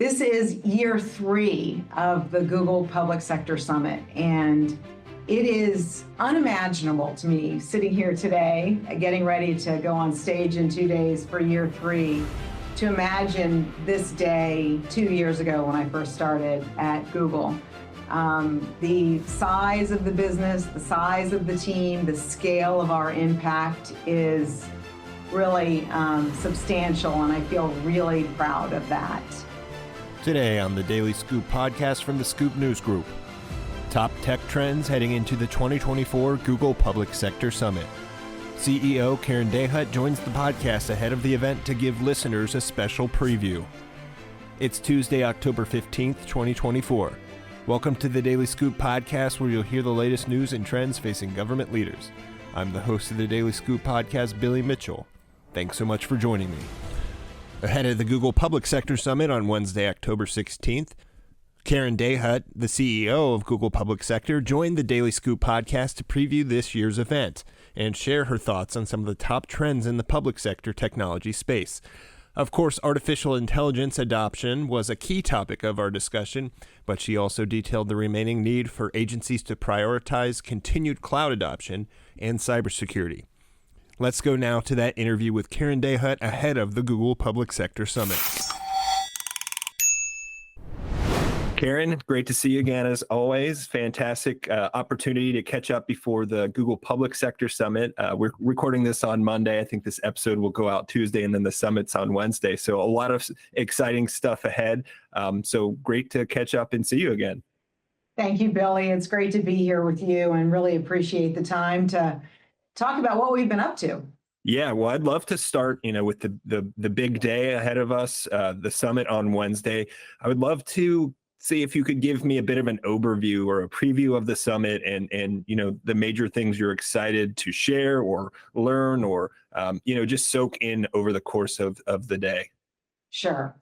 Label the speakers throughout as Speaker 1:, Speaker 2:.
Speaker 1: This is year 3 of the Google Public Sector Summit, and it is unimaginable to me sitting here today, getting ready to go on stage in 2 days for year 3, to imagine this day 2 years ago when I first started at Google. The size of the business, the size of the team, the scale of our impact is really substantial, and I feel really proud of that.
Speaker 2: Today on the Daily Scoop podcast from the Scoop News Group. Top tech trends heading into the 2024 Google Public Sector Summit. CEO Karen Dahut joins the podcast ahead of the event to give listeners a special preview. It's Tuesday, October 15th, 2024. Welcome to the Daily Scoop podcast, where you'll hear the latest news and trends facing government leaders. I'm the host of the Daily Scoop podcast, Billy Mitchell. Thanks so much for joining me. Ahead of the Google Public Sector Summit on Wednesday, October 16th, Karen Dahut, the CEO of Google Public Sector, joined the Daily Scoop podcast to preview this year's event and share her thoughts on some of the top trends in the public sector technology space. Of course, artificial intelligence adoption was a key topic of our discussion, but she also detailed the remaining need for agencies to prioritize continued cloud adoption and cybersecurity. Let's go now to that interview with Karen Dahut ahead of the Google Public Sector Summit. Karen, great to see you again as always. Fantastic opportunity to catch up before the Google Public Sector Summit. We're recording this on Monday. I think this episode will go out Tuesday, and then the summit's on Wednesday. So a lot of exciting stuff ahead. So great to catch up and see you again.
Speaker 1: Thank you, Billy. It's great to be here with you and really appreciate the time to talk about what we've been up to.
Speaker 2: Yeah, well, I'd love to start, with the big day ahead of us, the summit on Wednesday. I would love to see if you could give me a bit of an overview or a preview of the summit and the major things you're excited to share or learn or just soak in over the course of the day.
Speaker 1: Sure.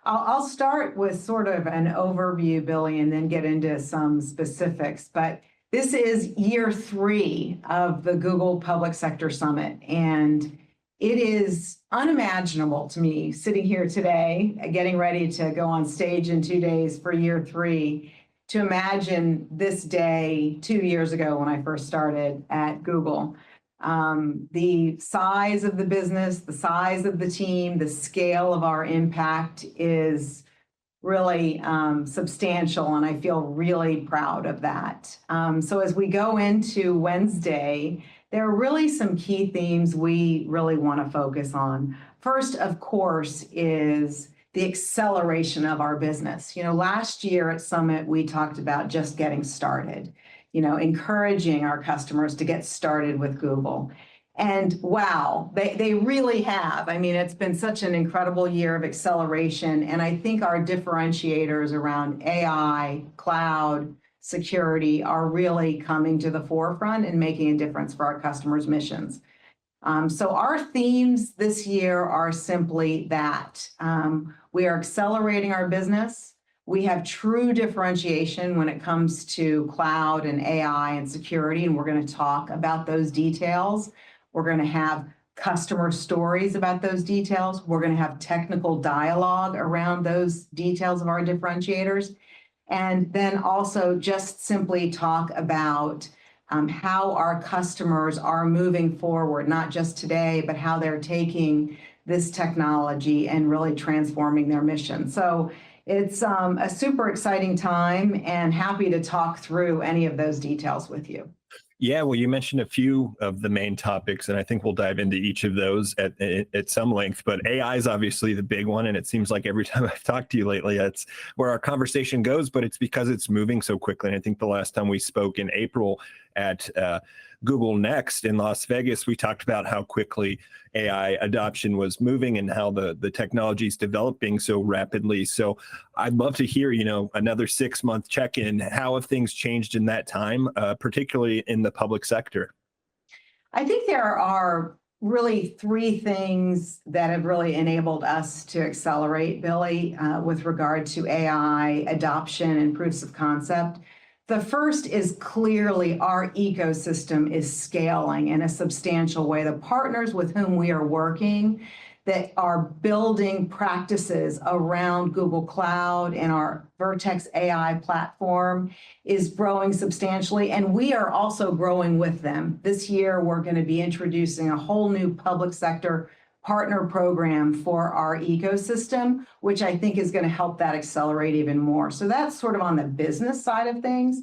Speaker 1: I'll start with sort of an overview, Billy, and then get into some specifics. But this is year 3 of the Google Public Sector Summit, and it is unimaginable to me sitting here today, getting ready to go on stage in 2 days for year 3, to imagine this day 2 years ago when I first started at Google. The size of the business, the size of the team, the scale of our impact is really substantial, and I feel really proud of that. So as we go into Wednesday, there are really some key themes we really want to focus on. First, of course, is the acceleration of our business. Last year at Summit, we talked about just getting started, encouraging our customers to get started with Google. And wow, they really have. I mean, it's been such an incredible year of acceleration. And I think our differentiators around AI, cloud, security are really coming to the forefront and making a difference for our customers' missions. So our themes this year are simply that. We are accelerating our business. We have true differentiation when it comes to cloud and AI and security, and we're going to talk about those details. We're going to have customer stories about those details. We're going to have technical dialogue around those details of our differentiators. And then also just simply talk about how our customers are moving forward, not just today, but how they're taking this technology and really transforming their mission. So it's a super exciting time, and happy to talk through any of those details with you.
Speaker 2: Yeah, well, you mentioned a few of the main topics, and I think we'll dive into each of those at some length. But AI is obviously the big one, and it seems like every time I've talked to you lately, that's where our conversation goes, but it's because it's moving so quickly. And I think the last time we spoke in April at Google Next in Las Vegas, we talked about how quickly AI adoption was moving and how the technology is developing so rapidly. So I'd love to hear, another 6-month check-in. How have things changed in that time, particularly in the public sector?
Speaker 1: I think there are really 3 things that have really enabled us to accelerate, Billy, with regard to AI adoption and proofs of concept. The first is clearly our ecosystem is scaling in a substantial way. The partners with whom we are working, that are building practices around Google Cloud, and our Vertex AI platform is growing substantially, and we are also growing with them. This year, we're going to be introducing a whole new public sector partner program for our ecosystem, which I think is going to help that accelerate even more. So that's sort of on the business side of things.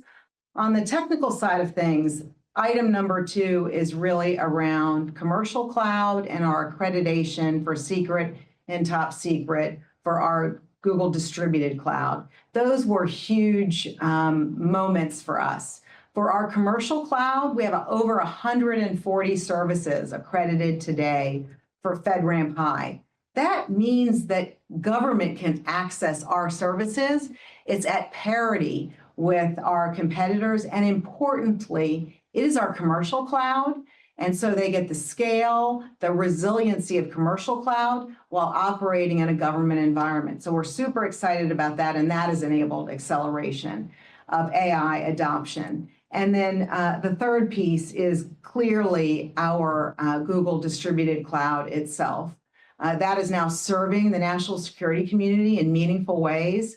Speaker 1: On the technical side of things, item number 2 is really around commercial cloud and our accreditation for secret and top secret for our Google distributed cloud. Those were huge moments for us. For our commercial cloud, we have over 140 services accredited today for FedRAMP High. That means that government can access our services. It's at parity with our competitors, and importantly, it is our commercial cloud, and so they get the scale, the resiliency of commercial cloud while operating in a government environment. So we're super excited about that, and that has enabled acceleration of AI adoption. And then the third piece is clearly our Google distributed cloud itself. That is now serving the national security community in meaningful ways.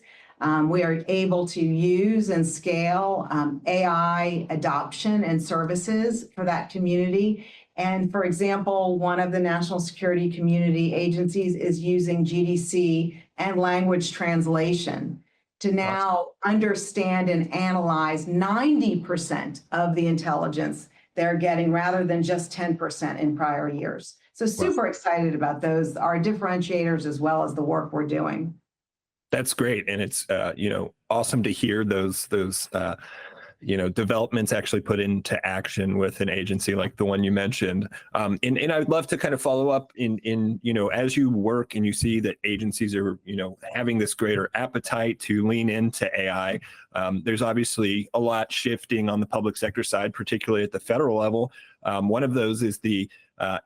Speaker 1: We are able to use and scale AI adoption and services for that community. And for example, one of the national security community agencies is using GDC and language translation to now understand and analyze 90% of the intelligence they're getting rather than just 10% in prior years. So super excited about those, our differentiators, as well as the work we're doing.
Speaker 2: That's great. And it's, awesome to hear those developments actually put into action with an agency like the one you mentioned. And I would love to kind of follow up in as you work and you see that agencies are, having this greater appetite to lean into AI. There's obviously a lot shifting on the public sector side, particularly at the federal level. One of those is the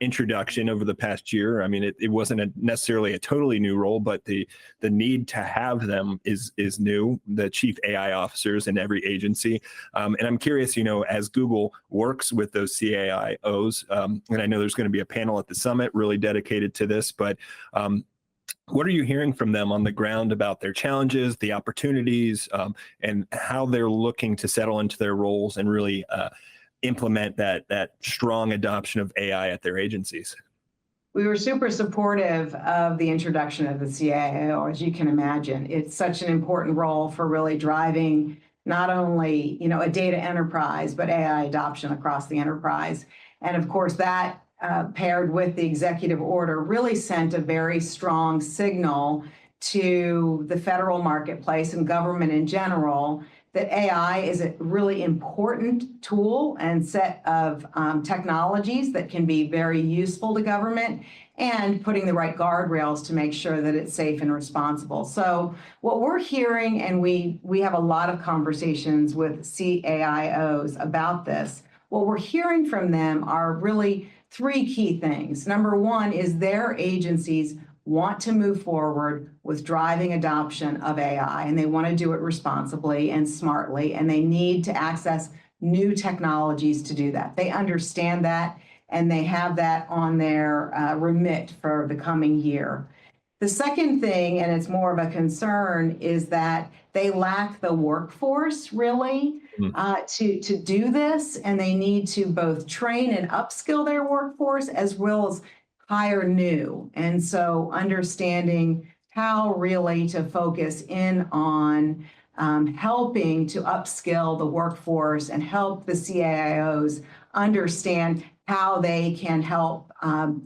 Speaker 2: introduction over the past year. I mean, it wasn't necessarily a totally new role, but the need to have them is new, the chief AI officers in every agency. And I'm curious, as Google works with those CAIOs, and I know there's going to be a panel at the summit really dedicated to this, but what are you hearing from them on the ground about their challenges, the opportunities, and how they're looking to settle into their roles and really implement that strong adoption of AI at their agencies?
Speaker 1: We were super supportive of the introduction of the CIO, as you can imagine. It's such an important role for really driving not only, a data enterprise, but AI adoption across the enterprise. And of course, that paired with the executive order really sent a very strong signal to the federal marketplace and government in general that AI is a really important tool and set of technologies that can be very useful to government, and putting the right guardrails to make sure that it's safe and responsible. So what we're hearing, and we have a lot of conversations with CAIOs about this, what we're hearing from them are really 3 key things. Number 1 is their agencies want to move forward with driving adoption of AI, and they want to do it responsibly and smartly, and they need to access new technologies to do that. They understand that, and they have that on their remit for the coming year. The second thing, and it's more of a concern, is that they lack the workforce really to do this, and they need to both train and upskill their workforce as well as hire new. And so understanding how really to focus in on helping to upskill the workforce and help the CIOs understand how they can help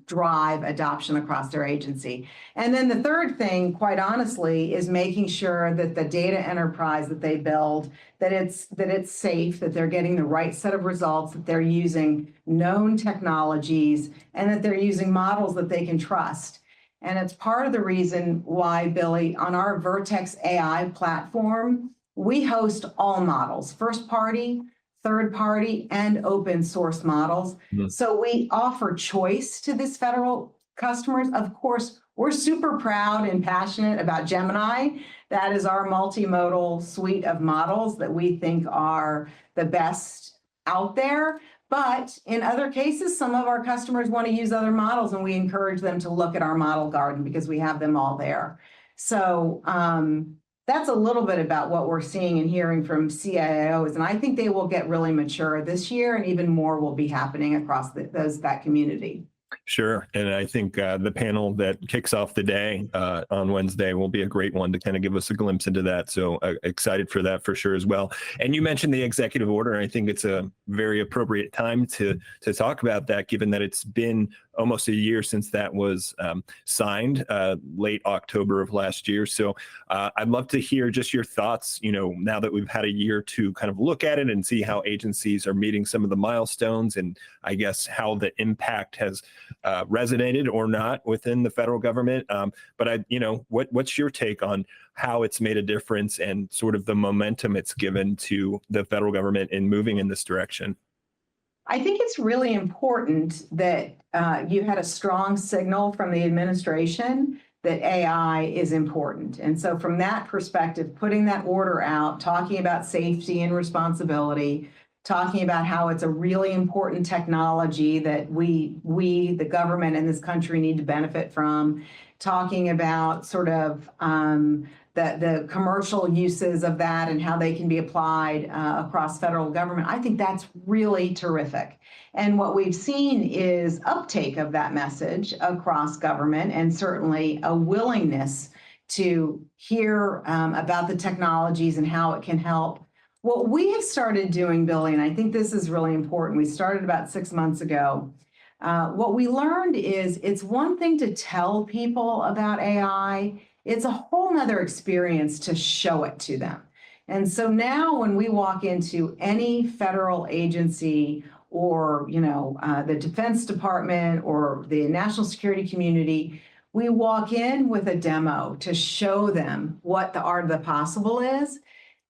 Speaker 1: drive adoption across their agency. And then the third thing, quite honestly, is making sure that the data enterprise that they build, that it's safe, that they're getting the right set of results, that they're using known technologies, and that they're using models that they can trust. And it's part of the reason why, Billy, on our Vertex AI platform, we host all models, first party, third party, and open source models. So we offer choice to these federal customers. Of course, we're super proud and passionate about Gemini. That is our multimodal suite of models that we think are the best out there. But in other cases, some of our customers want to use other models, and we encourage them to look at our model garden because we have them all there. So that's a little bit about what we're seeing and hearing from CIOs, and I think they will get really mature this year, and even more will be happening across that community.
Speaker 2: Sure. And I think the panel that kicks off the day on Wednesday will be a great one to kind of give us a glimpse into that. So excited for that for sure as well. And you mentioned the executive order. I think it's a very appropriate time to talk about that, given that it's been almost a year since that was signed, late October of last year. So I'd love to hear just your thoughts, now that we've had a year to kind of look at it and see how agencies are meeting some of the milestones, and I guess how the impact has resonated or not within the federal government. But what's your take on how it's made a difference and sort of the momentum it's given to the federal government in moving in this direction?
Speaker 1: I think it's really important that you had a strong signal from the administration that AI is important. And so from that perspective, putting that order out, talking about safety and responsibility, talking about how it's a really important technology that we, the government in this country, need to benefit from, talking about sort of the commercial uses of that and how they can be applied across federal government. I think that's really terrific. And what we've seen is uptake of that message across government, and certainly a willingness to hear about the technologies and how it can help. What we have started doing, Billy, and I think this is really important, we started about 6 months ago. What we learned is it's one thing to tell people about AI, it's a whole nother experience to show it to them. And so now when we walk into any federal agency or the Defense Department or the national security community, we walk in with a demo to show them what the art of the possible is.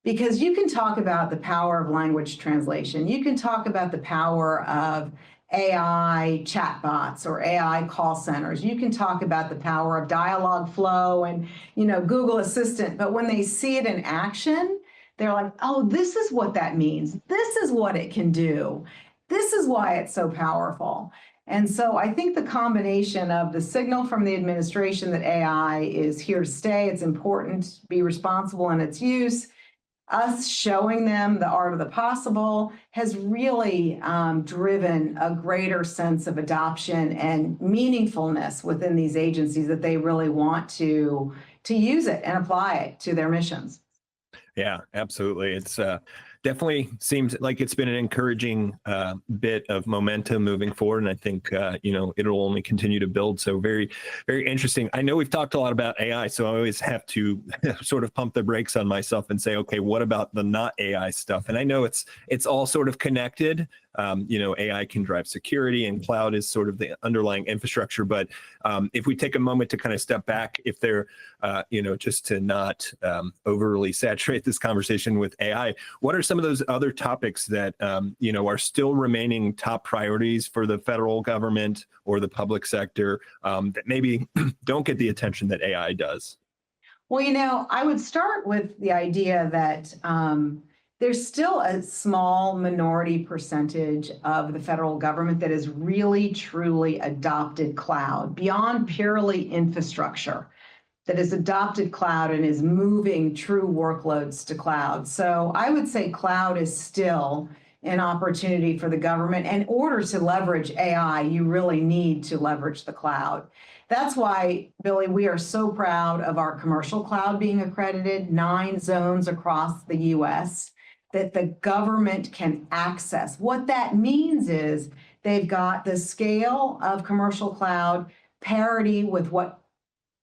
Speaker 1: Because you can talk about the power of language translation. You can talk about the power of AI chatbots or AI call centers. You can talk about the power of dialogue flow and, Google Assistant. But when they see it in action, they're like, oh, this is what that means. This is what it can do. This is why it's so powerful. And so I think the combination of the signal from the administration that AI is here to stay, it's important to be responsible in its use, us showing them the art of the possible, has really driven a greater sense of adoption and meaningfulness within these agencies, that they really want to use it and apply it to their missions.
Speaker 2: Yeah, absolutely. It's definitely seems like it's been an encouraging bit of momentum moving forward. And I think, it'll only continue to build. So very, very interesting. I know we've talked a lot about AI, so I always have to sort of pump the brakes on myself and say, okay, what about the not AI stuff? And I know it's all sort of connected. AI can drive security, and cloud is sort of the underlying infrastructure. But if we take a moment to kind of step back, if they're, just to not overly saturate this conversation with AI, what are some of those other topics that, are still remaining top priorities for the federal government or the public sector that maybe don't get the attention that AI does?
Speaker 1: Well, I would start with the idea that there's still a small minority percentage of the federal government that has really, truly adopted cloud beyond purely infrastructure, that has adopted cloud and is moving true workloads to cloud. So I would say cloud is still an opportunity for the government. And in order to leverage AI, you really need to leverage the cloud. That's why, Billy, we are so proud of our commercial cloud being accredited, 9 zones across the US that the government can access. What that means is they've got the scale of commercial cloud, parity with what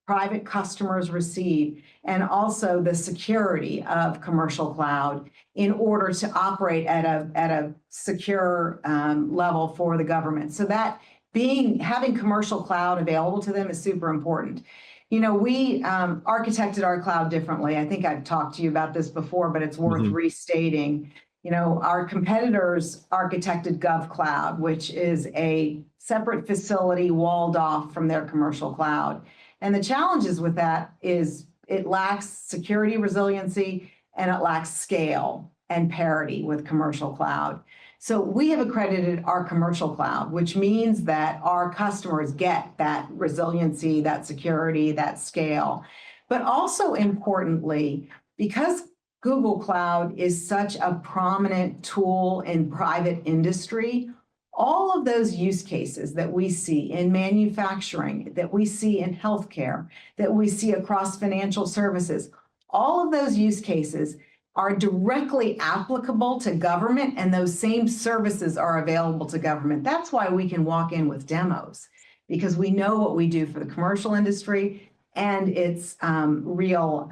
Speaker 1: private customers receive, and also the security of commercial cloud in order to operate at a secure level for the government. So that having commercial cloud available to them is super important. We architected our cloud differently. I think I've talked to you about this before, but it's worth restating. Our competitors architected GovCloud, which is a separate facility walled off from their commercial cloud. And the challenges with that is it lacks security resiliency, and it lacks scale and parity with commercial cloud. So we have accredited our commercial cloud, which means that our customers get that resiliency, that security, that scale. But also importantly, because Google Cloud is such a prominent tool in private industry, all of those use cases that we see in manufacturing, that we see in healthcare, that we see across financial services, all of those use cases are directly applicable to government, and those same services are available to government. That's why we can walk in with demos, because we know what we do for the commercial industry and its real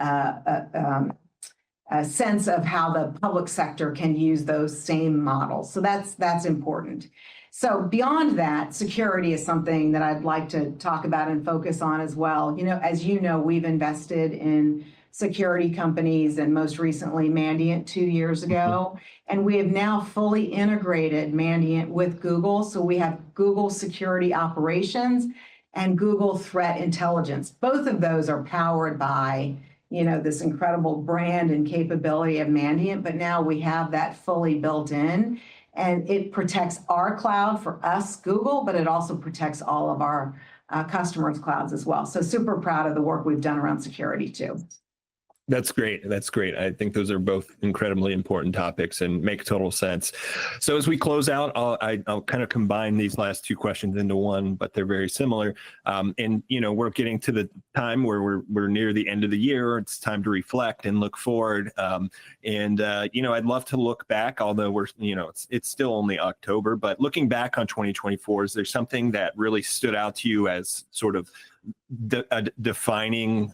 Speaker 1: sense of how the public sector can use those same models. So that's important. So beyond that, security is something that I'd like to talk about and focus on as well. As you know, we've invested in security companies, and most recently Mandiant 2 years ago. And we have now fully integrated Mandiant with Google. So we have Google Security Operations and Google Threat Intelligence. Both of those are powered by this incredible brand and capability of Mandiant, but now we have that fully built in, and it protects our cloud for us, Google, but it also protects all of our customers' clouds as well. So super proud of the work we've done around security too.
Speaker 2: That's great. That's great. I think those are both incredibly important topics and make total sense. So as we close out, I'll kind of combine these last two questions into one, but they're very similar. And we're getting to the time where we're near the end of the year. It's time to reflect and look forward. I'd love to look back, although it's still only October. But looking back on 2024, is there something that really stood out to you as sort of a defining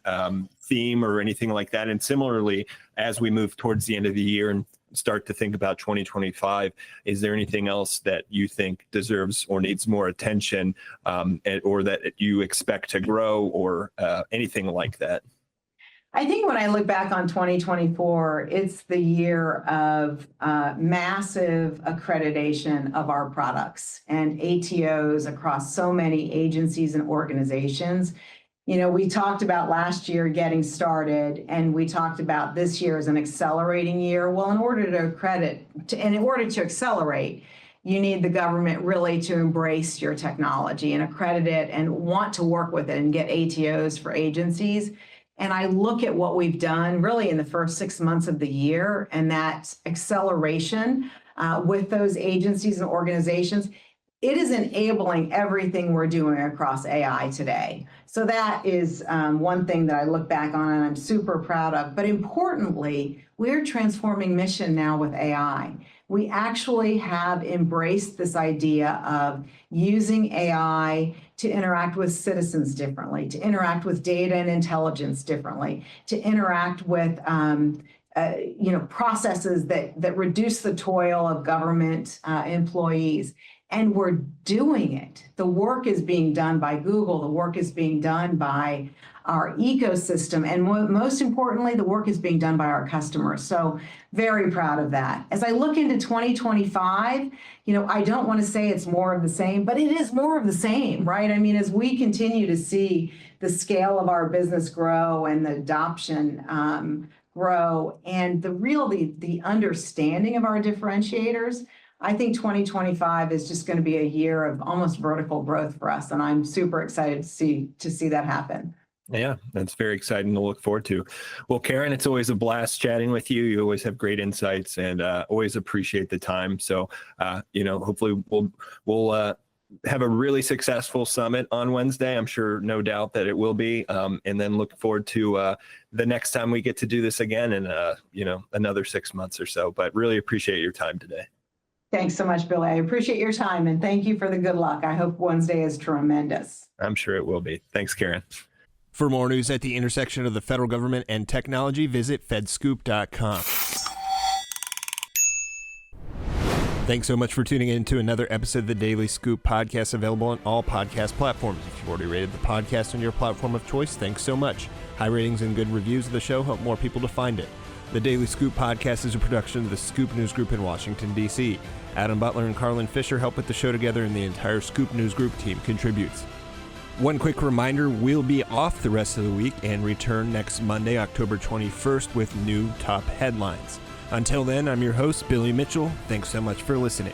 Speaker 2: theme or anything like that? And similarly, as we move towards the end of the year and start to think about 2025, is there anything else that you think deserves or needs more attention, or that you expect to grow, or anything like that?
Speaker 1: I think when I look back on 2024, it's the year of massive accreditation of our products and ATOs across so many agencies and organizations. We talked about last year getting started, and we talked about this year as an accelerating year. Well, in order to accelerate, you need the government really to embrace your technology and accredit it and want to work with it and get ATOs for agencies. And I look at what we've done really in the first 6 months of the year, and that acceleration with those agencies and organizations, it is enabling everything we're doing across AI today. So that is one thing that I look back on and I'm super proud of. But importantly, we're transforming mission now with AI. We actually have embraced this idea of using AI to interact with citizens differently, to interact with data and intelligence differently, to interact with processes that reduce the toil of government employees. And we're doing it. The work is being done by Google. The work is being done by our ecosystem. And most importantly, the work is being done by our customers. So very proud of that. As I look into 2025, I don't want to say it's more of the same, but it is more of the same, right? I mean, as we continue to see the scale of our business grow and the adoption grow, and the understanding of our differentiators, I think 2025 is just going to be a year of almost vertical growth for us, and I'm super excited to see that happen.
Speaker 2: Yeah, that's very exciting to look forward to. Well, Karen, it's always a blast chatting with you. You always have great insights, and always appreciate the time. So, hopefully we'll have a really successful summit on Wednesday. I'm sure, no doubt that it will be. And then look forward to the next time we get to do this again in another 6 months or so. But really appreciate your time today.
Speaker 1: Thanks so much, Billy. I appreciate your time, and thank you for the good luck. I hope Wednesday is tremendous.
Speaker 2: I'm sure it will be. Thanks, Karen.
Speaker 3: For more news at the intersection of the federal government and technology, visit fedscoop.com. Thanks so much for tuning in to another episode of the Daily Scoop podcast, available on all podcast platforms. If you've already rated the podcast on your platform of choice, thanks so much. High ratings and good reviews of the show help more people to find it. The Daily Scoop podcast is a production of the Scoop News Group in Washington, D.C. Adam Butler and Carlin Fisher help put the show together, and the entire Scoop News Group team contributes. One quick reminder, we'll be off the rest of the week and return next Monday, October 21st, with new top headlines. Until then, I'm your host, Billy Mitchell. Thanks so much for listening.